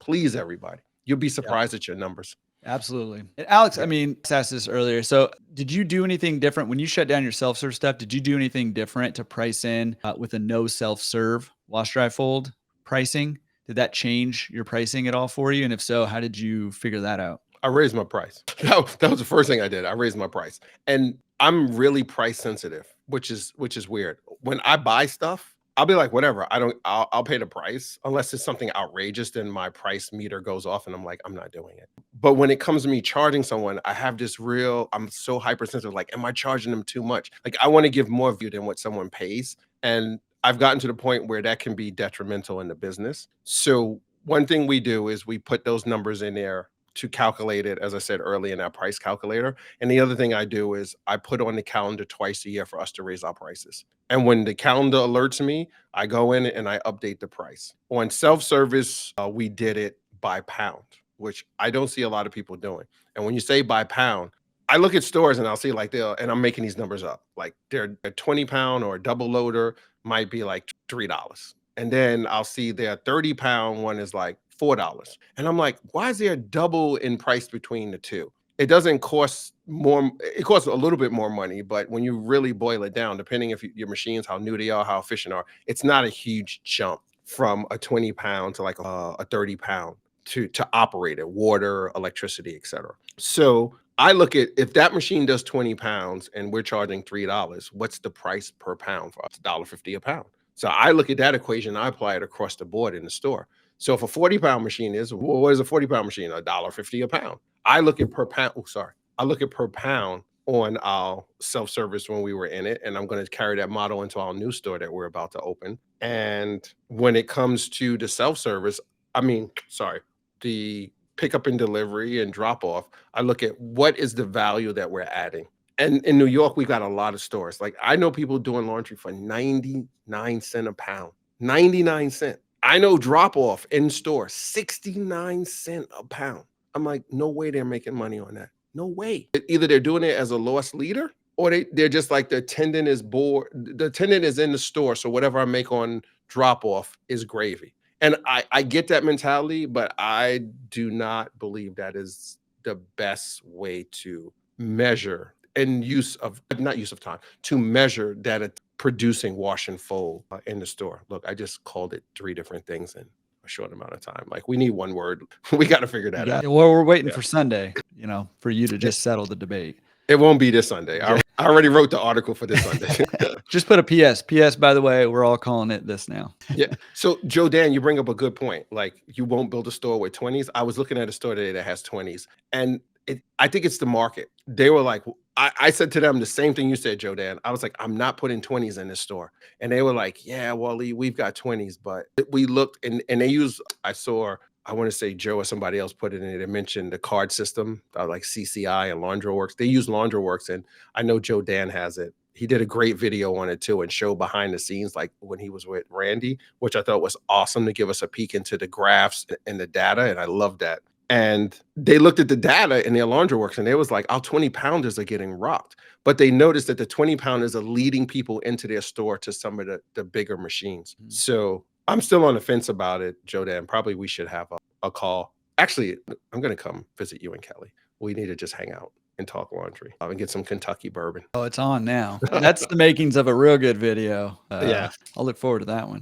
please everybody. You'll be Yeah. surprised at your numbers. Absolutely. And Alex, Yeah. I mean, I asked this earlier. So did you do anything different when you shut down your self-serve stuff? Did you do anything different to price in with a no self-serve wash dry fold pricing? Did that change your pricing at all for you? And if so, how did you figure that out? I raised my price. That was the first thing I did. I raised my price. And I'm really price sensitive, which is weird. When I buy stuff, I'll be like, whatever. I'll pay the price unless it's something outrageous. Then my price meter goes off and I'm like, I'm not doing it. But when it comes to me charging someone, I have this I'm so hypersensitive. Like, am I charging them too much? Like, I want to give more value than what someone pays. And I've gotten to the point where that can be detrimental in the business. So one thing we do is we put those numbers in there to calculate it, as I said earlier, in our price calculator. And the other thing I do is I put on the calendar twice a year for us to raise our prices. And when the calendar alerts me, I go in and I update the price. On self-service, we did it by pound, which I don't see a lot of people doing. And when you say by pound, I look at stores and I'll see like and I'm making these numbers up. Like a 20-pound or a double loader might be like $3. And then I'll see their 30-pound one is like $4. And I'm like, why is there a double in price between the two? It doesn't cost more. It costs a little bit more money, but when you really boil it down, depending if your machines, how new they are, how efficient are, it's not a huge jump from a 20-pound to like a 30-pound to operate it, water, electricity, etc. So I look at, if that machine does 20 pounds and we're charging $3, what's the price per pound for us? $1.50 a pound. So I look at that equation, I apply it across the board in the store. So if a 40-pound machine is, well, what is a 40-pound machine? $1.50 a pound. I look at per pound. Oh, sorry. I look at per pound on our self-service when we were in it. And I'm going to carry that model into our new store that we're about to open. And when it comes to the self-service, the pickup and delivery and drop off, I look at what is the value that we're adding. And in New York, we got a lot of stores. Like, I know people doing laundry for 99 cents a pound, 99 cents. I know drop off in store, 69 cents a pound. I'm like, no way they're making money on that. No way. Either they're doing it as a loss leader, or they're just like, the attendant is bored. The attendant is in the store, so whatever I make on drop off is gravy. And I get that mentality, but I do not believe that is the best way to measure and not use of time, to measure that it's producing wash and fold in the store. Look, I just called it 3 different things in a short amount of time. Like, we need one word. We got to figure that out. Well, we're waiting for Sunday, for you to just settle the debate. It won't be this Sunday. I already wrote the article for this Sunday. Just put a PS. PS, by the way, we're all calling it this now. Yeah. So, Joe Dan, you bring up a good point. Like, you won't build a store with 20s. I was looking at a store today that has 20s. And I think it's the market. They were like, I said to them the same thing you said, Joe Dan. I was like, I'm not putting 20s in this store. And they were like, yeah, Waleed, we've got 20s. But we looked and they use, I want to say Joe or somebody else put it in it. They mentioned the card system, like CCI and Laundroworks. They use Laundroworks, and I know Joe Dan has it. He did a great video on it too and show behind the scenes, like when he was with Randy, which I thought was awesome to give us a peek into the graphs and the data. And I love that. And they looked at the data in their Laundroworks and they was like, our 20-pounders are getting rocked. But they noticed that the 20-pounders are leading people into their store to some of the bigger machines. Mm-hmm. So I'm still on the fence about it, Joe Dan. Probably we should have a call. Actually, I'm going to come visit you and Kelly. We need to just hang out and talk laundry and get some Kentucky bourbon. Oh, it's on now. That's the makings of a real good video. Yeah. I'll look forward to that one.